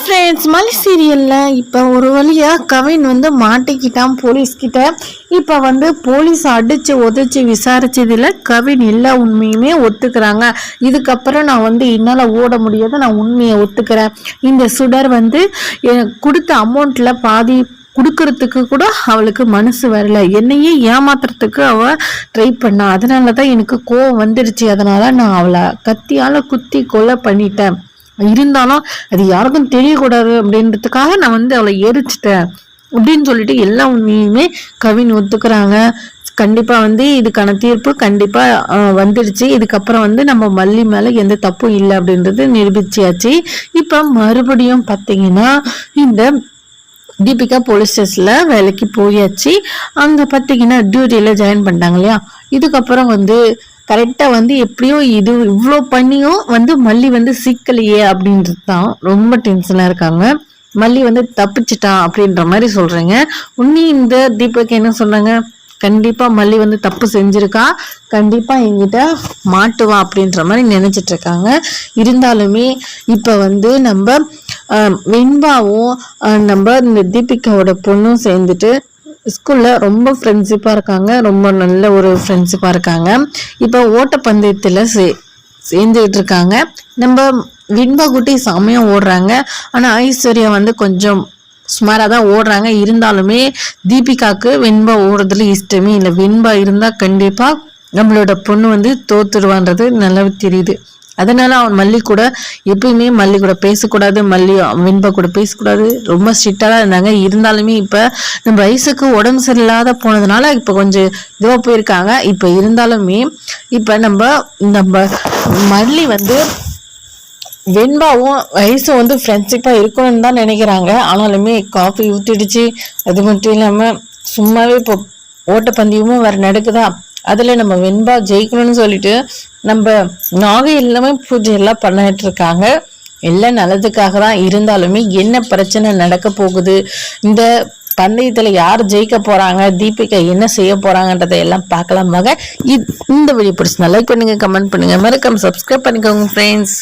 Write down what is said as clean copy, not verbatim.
Friends, மலை சீரியல்ல இப்போ ஒரு வழியா கவின் வந்து மாட்டிக்கிட்டான் போலீஸ்கிட்ட. இப்போ வந்து போலீஸ் அடிச்சு உதச்சி விசாரிச்சதுல கவின் எல்லா உண்மையுமே ஒத்துக்கிறாங்க. இதுக்கப்புறம் நான் வந்து என்னால் ஓட முடியாது, நான் உண்மையை ஒத்துக்கிறேன். இந்த சுடர் வந்து கொடுத்த அமௌண்ட்ல பாதி கொடுக்கறதுக்கு கூட அவளுக்கு மனசு வரல, என்னையே ஏமாத்துறதுக்கு அவ ட்ரை பண்ணா. அதனாலதான் எனக்கு கோவம் வந்துடுச்சு. அதனால நான் அவளை கத்தியால குத்தி கொலை பண்ணிட்டேன். இருந்தாலும் அது யாருக்கும் தெரியக்கூடாது அப்படின்றதுக்காக நான் வந்து அவளை எரிச்சிட்டேன் அப்படின்னு சொல்லிட்டு எல்லா உண்மையுமே கவின் ஒத்துக்கிறாங்க. கண்டிப்பா வந்து இதுக்கான தீர்ப்பு கண்டிப்பா வந்துடுச்சு. இதுக்கப்புறம் வந்து நம்ம மல்லி மேல எந்த தப்பும் இல்லை அப்படின்றது நிரூபிச்சியாச்சு. இப்ப மறுபடியும் பாத்தீங்கன்னா இந்த தீபிகா போலீஸ் ஸ்டேஷன்ல வேலைக்கு போயாச்சு. அங்க பாத்தீங்கன்னா டியூட்டியில ஜாயின் பண்ணிட்டாங்க இல்லையா. இதுக்கப்புறம் வந்து கரெக்டா வந்து எப்படியோ இது இவ்வளோ பண்ணியும் வந்து மல்லி வந்து சிக்கலையே அப்படின்றது தான் ரொம்ப டென்ஷனா இருக்காங்க. மல்லி வந்து தப்பிச்சிட்டான் அப்படின்ற மாதிரி சொல்றீங்க. உன்னி இந்த தீபக் என்ன சொன்னாங்க, கண்டிப்பா மல்லி வந்து தப்பு செஞ்சிருக்கா, கண்டிப்பா என்கிட்ட மாட்டுவா அப்படின்ற மாதிரி நினைச்சிட்டு இருக்காங்க. இருந்தாலுமே இப்ப வந்து நம்ம வெண்பாவும் நம்ம இந்த தீபிகாவோட பொண்ணும் சேர்ந்துட்டு ஸ்கூல்ல ரொம்ப ஃப்ரெண்ட்ஷிப்பா இருக்காங்க, ரொம்ப நல்ல ஒரு ஃப்ரெண்ட்ஷிப்பா இருக்காங்க. இப்போ ஓட்டப்பந்தயத்துல சேர்ந்துட்டு இருக்காங்க. நம்ம விண்பா குட்டி செமையா ஓடுறாங்க. ஆனா ஐஸ்வர்யா வந்து கொஞ்சம் சுமாரா தான் ஓடுறாங்க. இருந்தாலுமே தீபிகாக்கு வெண்பா ஓடுறதுல இஷ்டமே இல்லை. வெண்பா இருந்தா கண்டிப்பா நம்மளோட பொண்ணு வந்து தோத்துடுவான்றது நல்லா தெரியுது. அதனால அவன் மல்லி கூட எப்பயுமே மல்லி கூட பேசக்கூடாது, மல்லி வெண்பா கூட பேசக்கூடாது, ரொம்ப ஸ்ட்ரிக்டா தான் இருந்தாங்க. இருந்தாலுமே இப்ப நம்ம வயசுக்கு உடம்பு சரியில்லாத போனதுனால இப்ப கொஞ்சம் இதுவா போயிருக்காங்க. இப்ப இருந்தாலுமே இப்ப நம்ம மல்லி வந்து வெண்பாவும் வயசும் வந்து ஃப்ரெண்ட்ஷிப்பா இருக்கணும்னு தான் நினைக்கிறாங்க. ஆனாலுமே காஃபி ஊத்திடுச்சு. அது மட்டும் இல்லாம சும்மாவே இப்போ ஓட்டப்பந்தயமும் வேற நடக்குதா, அதுல நம்ம வெண்பா ஜெயிக்கணும்னு சொல்லிட்டு நம்ம நாகை எல்லாமே பூஜை எல்லாம் பண்ணிட்டு இருக்காங்க. எல்லாம் நல்லதுக்காக தான். இருந்தாலுமே என்ன பிரச்சனை நடக்க போகுது, இந்த பந்தயத்துல யார் ஜெயிக்க போறாங்க, தீபிகா என்ன செய்ய போறாங்கன்றதை எல்லாம் பார்க்கலாமாக. இந்த வீடியோ பிடிச்சிருந்தா லைக் பண்ணுங்க, கமெண்ட் பண்ணுங்க, மறக்காம சப்ஸ்கிரைப் பண்ணிக்கோங்க ஃப்ரெண்ட்ஸ்.